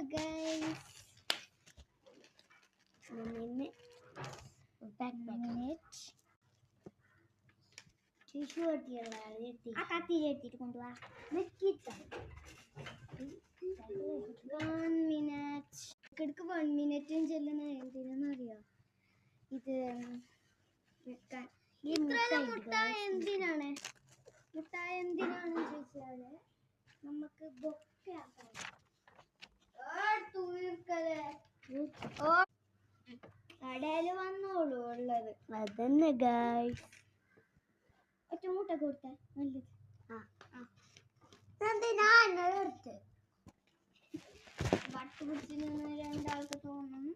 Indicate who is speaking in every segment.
Speaker 1: guys. Minute. Tissue കൊണ്ടുവാ 1 minute. 1 minute ചെല്ലുന്ന എന്തിനാണെന്നറിയോ? ഇത് മുട്ടായി എന്തിനാണ് ചോദിച്ചാല് നമുക്ക് ബൊക്കെ ആക്കാം. കടയില് വന്നോളൂ ഉള്ളത് അതന്നെ ഗൈസ്. ഒറ്റ മുട്ട കൊടുത്ത നല്ലത്. വട്ട് പിടിച്ച് നിന്ന് രണ്ടാൾക്ക് തോന്നും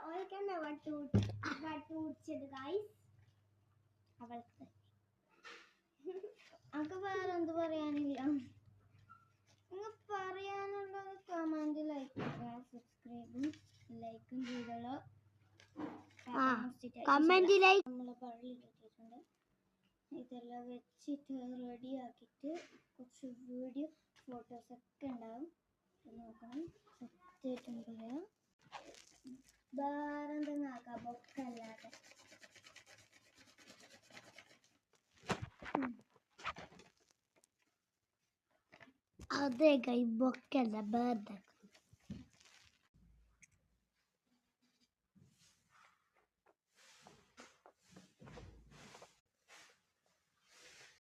Speaker 1: ഓൾക്കെന്നെ വട്ട് പിടിച്ചത് ഗൈസ്. അവൾക്ക് നമുക്ക് വേറെ എന്ത് പറയാനില്ല. നിങ്ങൾ പറയാനുള്ളത് കമന്റ് സബ്സ്ക്രൈബും ലൈക്കും ചെയ്തോളൂ. കമന്റ് ലൈക്ക് നമ്മളെ പള്ളി കിട്ടിയിട്ടുണ്ട്. ഇതെല്ലാം വെച്ചിട്ട് റെഡി ആക്കിയിട്ട് കുറച്ച് വീഡിയോ ഫോട്ടോസ് ഒക്കെ ഉണ്ടാവും. നോക്കണം സത്യമായിട്ടും പറയാം. വേറെ എന്തെങ്കിലും ആക്കാം ബൊക്കല്ലാതെ. അതെ കൈ ബൊക്കല്ല ബേർഡ്.